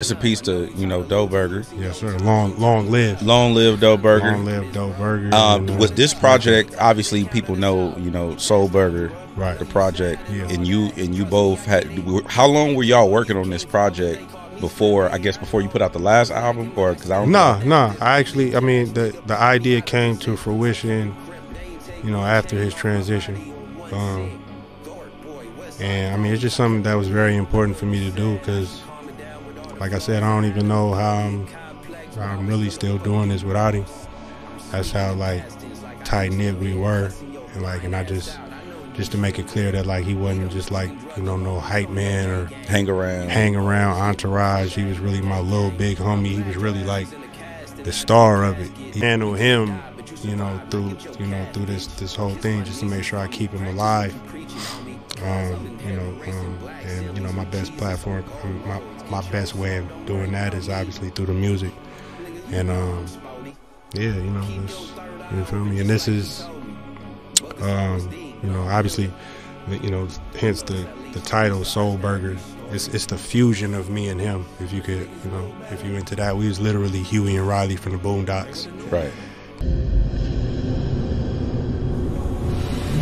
It's a piece to, you know, Dough Burger. Yes, sir. Long live. Long live Dough Burger. Long live Dough Burger. With this project, obviously people know, you know, Soul Burger, right? The project, yes. and you both had. How long were y'all working on this project before? I guess before you put out the last album, or because I don't. No. I mean, the idea came to fruition, you know, after his transition, and I mean, it's just something that was very important for me to do because. Like I said, I don't even know how I'm really still doing this without him. That's how like tight knit we were, and I just to make it clear that like he wasn't just like, you know, no hype man or hang around entourage. He was really my little big homie. He was really like the star of it. He handled him, you know, through this whole thing just to make sure I keep him alive. And you know, my best platform, my best way of doing that is obviously through the music, and yeah, you know, you feel me. And this is, you know, obviously, you know, hence the title Soul Burger. It's the fusion of me and him. If you could, you know, if you're into that, we was literally Huey and Riley from the Boondocks. Right.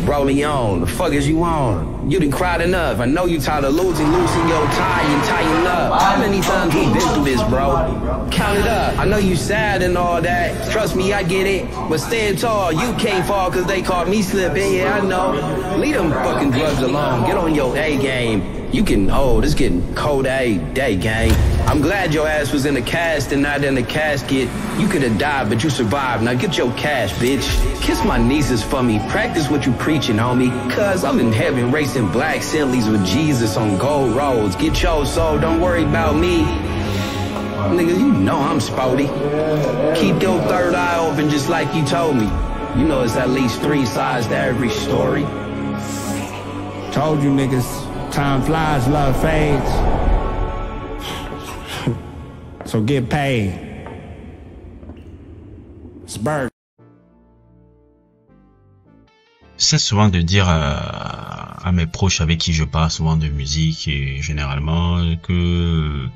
Rolling on, the fuck is you on? You done cried enough. I know you tired of losing your tie and tying up. How many times we been through this, bro? Count it up. I know you sad and all that. Trust me, I get it. But stand tall, you can't fall cause they caught me slipping. Yeah, I know. Leave them fucking drugs alone. Get on your A game. You getting old, it's getting cold every day, gang. I'm glad your ass was in the cast and not in the casket. You could have died, but you survived. Now get your cash, bitch. Kiss my nieces for me. Practice what you preaching, homie. Cause I'm in heaven racing black Bentleys with Jesus on gold roads. Get your soul, don't worry about me. Nigga, you know I'm spouty. Keep your third eye open just like you told me. You know it's at least 3 sides to every story. Told you niggas. Time flies, love fades. So get paid. Spurs. J'essaie souvent de dire à mes proches avec qui je parle souvent de musique et généralement que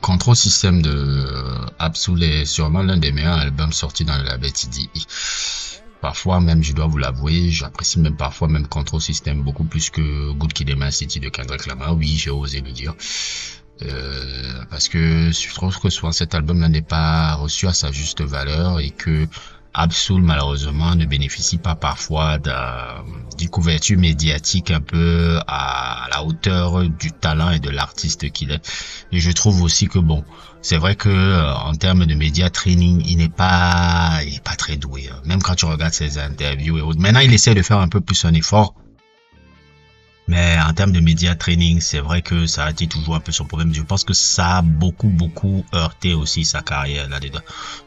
Control System de Ab-Soul est sûrement l'un des meilleurs albums sortis dans le label TDE. Parfois même, je dois vous l'avouer, j'apprécie même parfois même Control System beaucoup plus que Good Kid, M.A. City de Kendrick Lamar. Oui, j'ai osé le dire. Parce que je trouve que souvent cet album-là n'est pas reçu à sa juste valeur et que Ab-Soul malheureusement ne bénéficie pas parfois d'une couverture médiatique un peu à la hauteur du talent et de l'artiste qu'il est. Et je trouve aussi que bon, c'est vrai que en termes de média training, il n'est pas très doué. Même quand tu regardes ses interviews et autres. Maintenant, il essaie de faire un peu plus un effort. Mais en termes de média training, c'est vrai que ça a été toujours un peu son problème. Je pense que ça a beaucoup heurté aussi sa carrière là-dedans.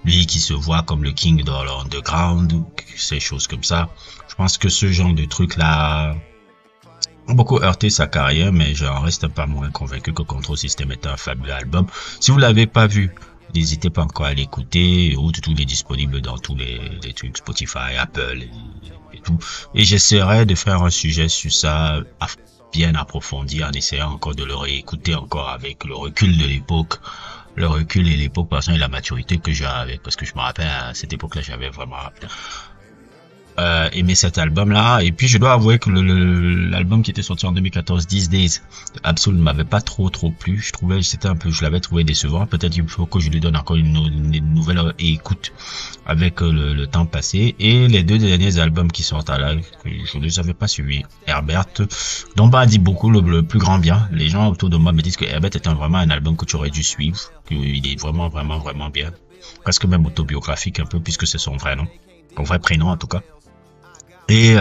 Lui qui se voit comme le king dans l'underground ou ces choses comme ça. Je pense que ce genre de trucs-là ont beaucoup heurté sa carrière, mais j'en reste pas moins convaincu que Control System est un fabuleux album. Si vous l'avez pas vu, n'hésitez pas encore à l'écouter. Tout est disponible dans tous les trucs Spotify, Apple et tout. Et j'essaierai de faire un sujet sur ça bien approfondi en essayant encore de le réécouter encore avec le recul de l'époque. Le recul et l'époque et la maturité que j'avais. Parce que je me rappelle à cette époque-là, j'avais vraiment aimé cet album-là. Et puis je dois avouer que l'album qui était sorti en 2014, These Days, Ab-Soul ne m'avait pas trop plu. Je l'avais trouvé décevant. Peut-être il faut que je lui donne encore une nouvelle écoute avec le temps passé. Et les 2 derniers albums qui sortent là, que je ne les avais pas suivis. Herbert, dont on dit beaucoup le plus grand bien. Les gens autour de moi me disent que Herbert est vraiment un album que tu aurais dû suivre. Qu'il est vraiment bien. Presque même autobiographique un peu puisque c'est son vrai nom. Son vrai prénom en tout cas. Et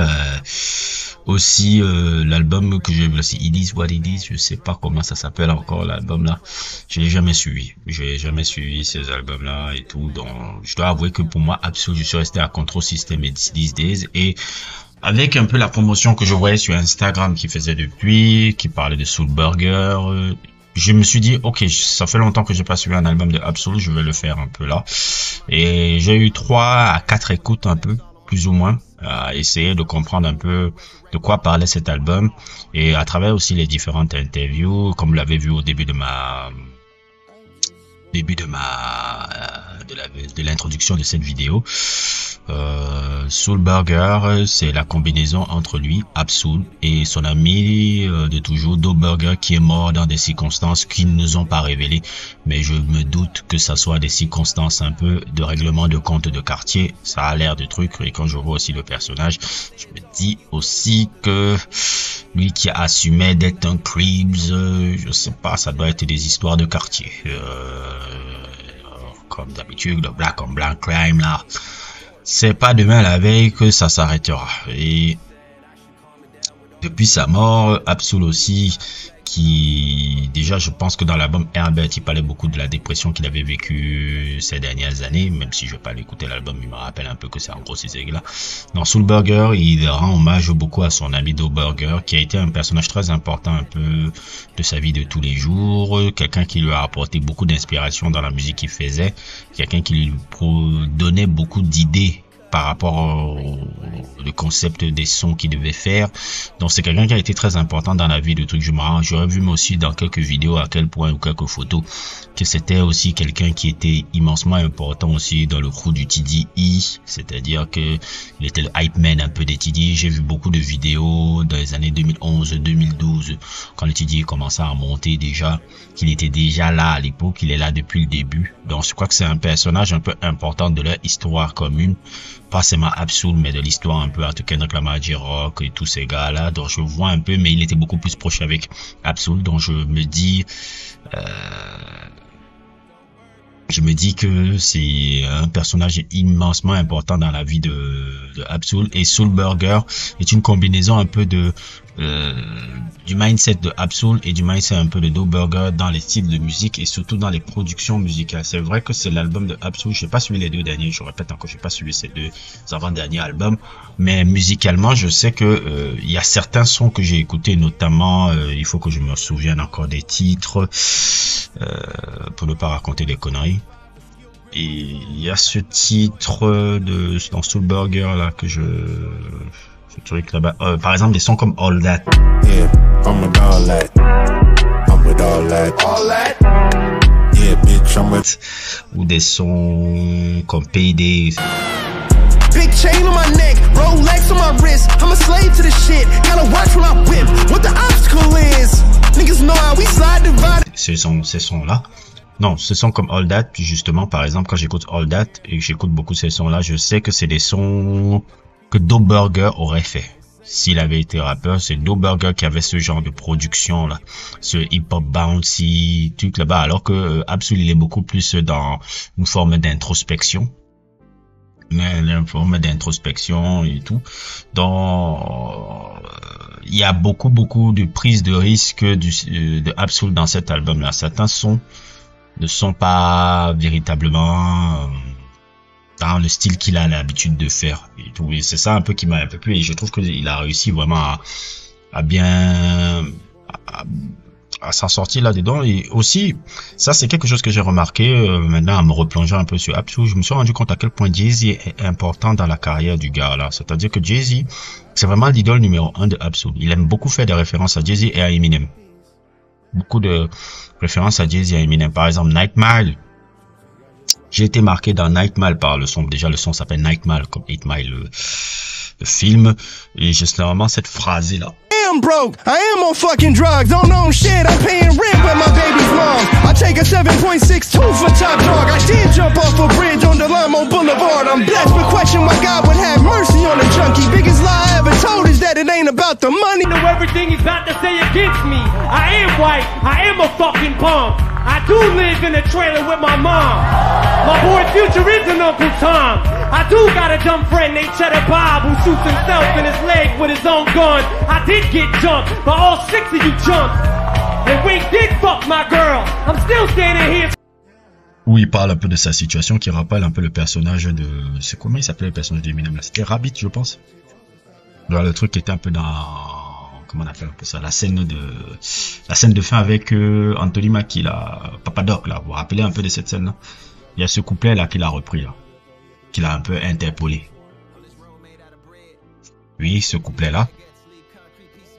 aussi l'album que j'ai vu aussi, It Is What It Is, je sais pas comment ça s'appelle encore l'album là. Je l'ai jamais suivi. J'ai jamais suivi ces albums là et tout. Donc je dois avouer que pour moi Ab-Soul, je suis resté à Control System et These Days et avec un peu la promotion que je voyais sur Instagram qui faisait depuis, qui parlait de Soul Burger. Je me suis dit, ok, ça fait longtemps que j'ai pas suivi un album de Ab-Soul, je vais le faire un peu là. Et j'ai eu 3 à 4 écoutes un peu. plus ou moins, à essayer de comprendre un peu de quoi parlait cet album, et à travers aussi les différentes interviews, comme vous l'avez vu au début de l'introduction de cette vidéo. Soul Burger, c'est la combinaison entre lui, Ab-Soul, et son ami de toujours, Dope Burger, qui est mort dans des circonstances qui ne nous ont pas révélées, mais je me doute que ça soit des circonstances un peu de règlement de compte de quartier. Ça a l'air de truc, et quand je vois aussi le personnage, je me dis aussi que lui qui assumait d'être un Cribs, je sais pas, ça doit être des histoires de quartier. Comme d'habitude, le black on black crime là, c'est pas demain la veille que ça s'arrêtera. Et depuis sa mort, Ab-Soul aussi, qui déjà, je pense que dans l'album Herbert, il parlait beaucoup de la dépression qu'il avait vécue ces dernières années, même si je vais pas l'écouter l'album, il me rappelle un peu que c'est en gros ces aigues là. Dans Soul Burger, il rend hommage beaucoup à son ami Dope Burger, qui a été un personnage très important un peu de sa vie de tous les jours, quelqu'un qui lui a apporté beaucoup d'inspiration dans la musique qu'il faisait, quelqu'un qui lui donnait beaucoup d'idées par rapport au concept des sons qu'il devait faire. Donc c'est quelqu'un qui a été très important dans la vie de trucs. J'aurais vu moi aussi dans quelques vidéos à quel point, ou quelques photos, que c'était aussi quelqu'un qui était immensement important aussi dans le crew du TDE, c'est-à-dire que il était le hype man un peu des TDE. J'ai vu beaucoup de vidéos dans les années 2011-2012 quand le TDE commençait à monter déjà, qu'il était déjà là à l'époque, il est là depuis le début. Donc je crois que c'est un personnage un peu important de leur histoire commune, pas seulement Ab-Soul, mais de l'histoire un peu entre Kendrick Lamar, J-Rock et tous ces gars-là. Donc je vois un peu, mais il était beaucoup plus proche avec Ab-Soul. Donc je me dis que c'est un personnage immensement important dans la vie de Ab-Soul. Et Soul Burger est une combinaison un peu de du mindset de Ab-Soul et du mindset un peu de Dope Burger dans les styles de musique et surtout dans les productions musicales. C'est vrai que c'est l'album de Ab-Soul, je n'ai pas suivi les deux derniers, je répète encore, je n'ai pas suivi ces deux avant-derniers albums, mais musicalement je sais que il y a certains sons que j'ai écoutés, notamment il faut que je me souvienne encore des titres pour ne pas raconter des conneries. Et il y a ce titre dans Soul Burger là que ce truc là-bas, par exemple des sons comme All That. Yeah, I'm with all that. I'm with all that. All that. Yeah, bitch, I'm with. Ou des sons comme Payday. Big chain on my neck, Rolex on my wrist. I'm a slave to the shit. Gotta watch when I whip. What the obstacle is? Niggas know how we slide divide. Ces sons-là. Non, ce sont comme All That, justement, par exemple, quand j'écoute All That et que j'écoute beaucoup ces sons-là, je sais que c'est des sons que Dope Burger aurait fait. S'il avait été rappeur, c'est Dope Burger qui avait ce genre de production là, ce hip-hop bouncy truc là-bas, alors que Ab-Soul il est beaucoup plus dans une forme d'introspection. Une forme d'introspection et tout. Donc il y a beaucoup de prises de risque de Ab-Soul dans cet album-là. Certains sons ne sont pas véritablement dans le style qu'il a l'habitude de faire et tout. Et c'est ça un peu qui m'a un peu plu, et je trouve qu'il a réussi vraiment à bien s'en sortir là-dedans. Et aussi, ça c'est quelque chose que j'ai remarqué maintenant en me replongeant un peu sur Ab-Soul. Je me suis rendu compte à quel point Jay-Z est important dans la carrière du gars là. C'est-à-dire que Jay-Z, c'est vraiment l'idole numéro 1 de Ab-Soul. Il aime beaucoup faire des références à Jay-Z et à Eminem. Beaucoup de références à Jay-Z et à Eminem. Par exemple, Night Mile. J'ai été marqué dans Night Mile par le son. Déjà, le son s'appelle Night Mile, comme 8 Mile, le film. Et j'ai vraiment cette phrase-là. I'm broke, I am on fucking drugs, don't own shit, I'm paying rent with my baby's mom. I take a 7.62 for top dog. I did jump off a bridge on Delamo Boulevard. I'm blessed, but question why God would have mercy on a junkie. Biggest lie I ever told is that it ain't about the money. Know everything he's about to say against me. I am white, I am a fucking punk. I do live in a trailer with my mom. My boy Future is an Uncle Tom. I do got a dumb friend named Cheddar Bob who shoots himself in his leg with his own gun. I did get jumped by all 6 of you chumps. And Wink did fuck my girl. I'm still standing here. Où il parle un peu de sa situation, qui rappelle un peu le personnage de... C'est comment il s'appelait le personnage d'Eminem là? C'était Rabbit, je pense. Voilà, le truc qui était un peu dans... Comment on appelle un peu ça, la scène de fin avec Anthony Mackie là, Papa Doc là, vous vous rappelez un peu de cette scène là? Il y a ce couplet là qu'il a repris là, qu'il a un peu interpolé. Oui, ce couplet-là.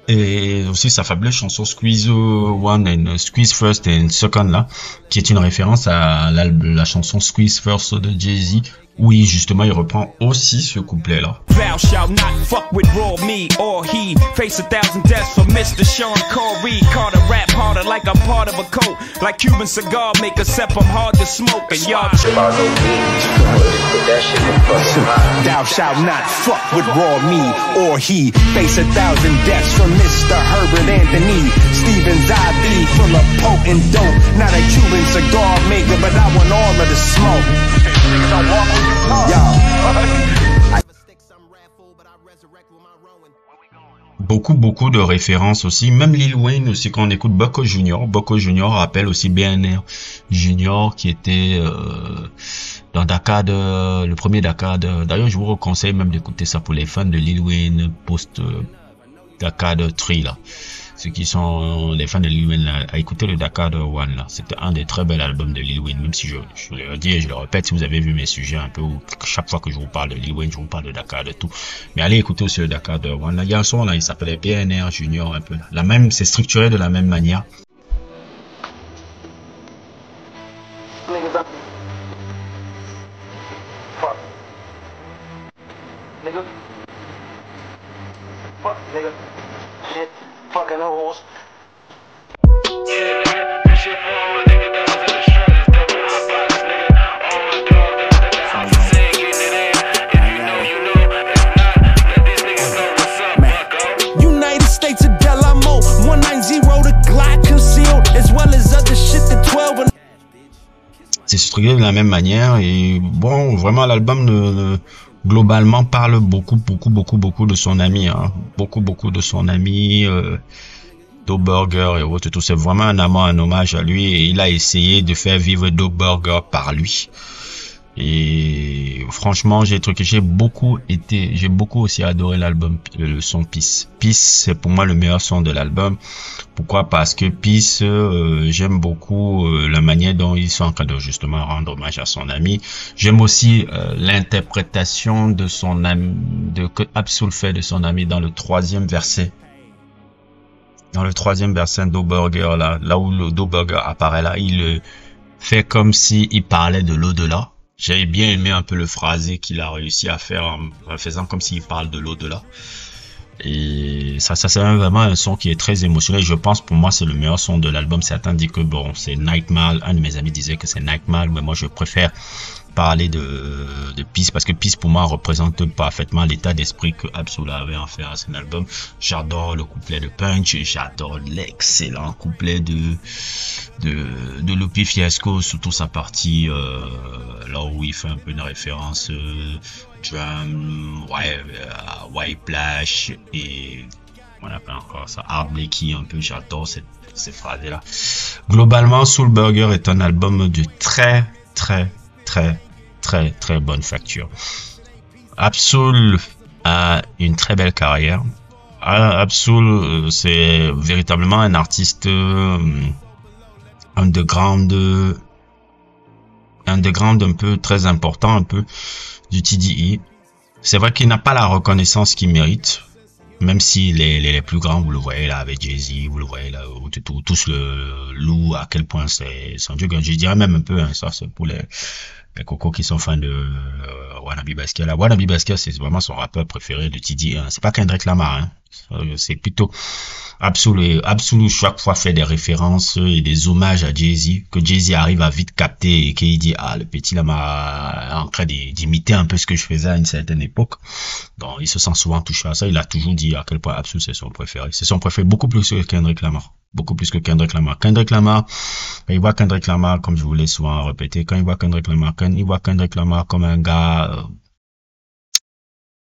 Et aussi sa fabuleuse chanson Squeeze One and Squeeze First and Second là, qui est une référence à la chanson Squeeze First de Jay-Z. Oui, justement, il reprend aussi ce couplet-là. Thou shalt not fuck with raw me or he. Face 1,000 deaths for Mr. Sean Corey. Carter rap harder like a part of a coat. Like Cuban cigar maker, except I'm hard to smoke. And y'all thou shalt not fuck with raw me or he. Face 1,000 deaths from Mr. Herbert Anthony. Stevens IV full of potent dope. Not a Cuban cigar maker, but I want all of the smoke. Beaucoup de références aussi, même Lil Wayne aussi, quand on écoute Bucko Jr rappelle aussi BNR Jr qui était dans Dakar, le premier Dakar. D'ailleurs, je vous conseille même d'écouter ça pour les fans de Lil Wayne post Dakar 3 là. Ceux qui sont les fans de Lil Wayne à écouter le Dakar One là. C'était un des très bels albums de Lil Wayne, même si je le dis et je le répète, si vous avez vu mes sujets un peu, chaque fois que je vous parle de Lil Wayne, je vous parle de Dakar de tout. Mais allez écouter aussi le Dakar One là. Il y a un son là, il s'appelait BNR Junior un peu là. La même, c'est structuré de la même manière. Fucking hoes. United States of Delamo 190 the Glock concealed as well as other shit the 12. C'est structuré de la même manière et bon, vraiment l'album globalement parle beaucoup de son ami, hein. Beaucoup de son ami Dope Burger et autres, tout. C'est vraiment un hommage à lui et il a essayé de faire vivre Dope Burger par lui. Et franchement, j'ai beaucoup aussi adoré l'album, le son Peace. Peace, c'est pour moi le meilleur son de l'album. Pourquoi? Parce que Peace, j'aime beaucoup la manière dont ils sont en train de justement rendre hommage à son ami. J'aime aussi l'interprétation de son ami, que Ab-Soul fait de son ami dans le troisième verset. Dans le troisième verset Dope Burger, là où le Dope Burger apparaît là, il fait comme si il parlait de l'au-delà. J'avais bien aimé un peu le phrasé qu'il a réussi à faire en faisant comme s'il parle de l'au-delà. Et ça c'est vraiment un son qui est très émotionnel. Je pense pour moi c'est le meilleur son de l'album. Certains disent que bon c'est Nightmare. Un de mes amis disait que c'est Nightmare, mais moi je préfère parler de Peace parce que Peace pour moi représente parfaitement l'état d'esprit que Ab-Soul avait en faire à cet album. J'adore le couplet de Punch, j'adore l'excellent couplet de Lupe Fiasco, surtout sa partie là où il fait un peu une référence drum, White Plash et on appelle encore ça Art Blakey un peu. J'adore ces phrases là. Globalement, Soul Burger est un album de très bonne facture. Ab-Soul a une très belle carrière. Ab-Soul c'est véritablement un artiste underground un peu très important un peu du TDE. C'est vrai qu'il n'a pas la reconnaissance qu'il mérite. Même si les plus grands, vous le voyez là avec Jay-Z, vous le voyez là, tous le louent à quel point c'est son dieu. Je dirais même un peu, hein, ça c'est pour les cocos qui sont fans de Wannabe Basquiat. Là, Wannabe Basquiat c'est vraiment son rappeur préféré de TDE. Hein. C'est pas Kendrick Lamar, hein. C'est plutôt Ab-Soul. Ab-Soul chaque fois fait des références et des hommages à Jay-Z, que Jay-Z arrive à vite capter et qu'il dit le petit là m'a en train d'imiter un peu ce que je faisais à une certaine époque. Donc il se sent souvent touché à ça. Il a toujours dit à quel point Ab-Soul c'est son préféré. C'est son préféré beaucoup plus que Kendrick Lamar. Beaucoup plus que Kendrick Lamar. Kendrick Lamar, quand il voit Kendrick Lamar, comme je vous l'ai souvent répété, quand il voit Kendrick Lamar comme un gars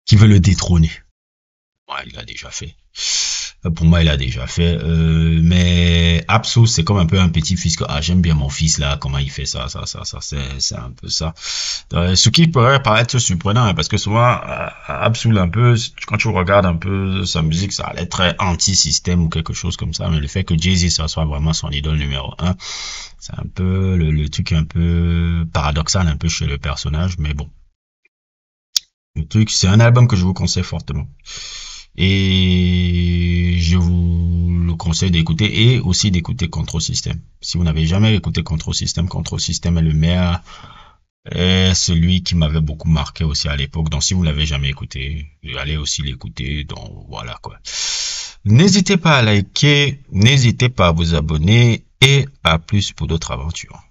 qui veut le détrôner. Ouais, il l'a déjà fait. Pour moi, il a déjà fait. Mais Ab-Soul, c'est comme un peu un petit-fils que j'aime bien mon fils là, comment il fait ça, c'est un peu ça. Ce qui pourrait paraître surprenant, hein, parce que souvent, Ab-Soul un peu, quand tu regardes un peu sa musique, ça allait être très anti-système ou quelque chose comme ça, mais le fait que Jay-Z, ça soit vraiment son idole numéro 1, c'est un peu le truc un peu paradoxal un peu chez le personnage, mais bon. Le truc, c'est un album que je vous conseille fortement. Et je vous le conseille d'écouter et aussi d'écouter Control System. Si vous n'avez jamais écouté Control System est le meilleur, est celui qui m'avait beaucoup marqué aussi à l'époque. Donc si vous l'avez jamais écouté, allez aussi l'écouter. Donc voilà quoi. N'hésitez pas à liker, n'hésitez pas à vous abonner et à plus pour d'autres aventures.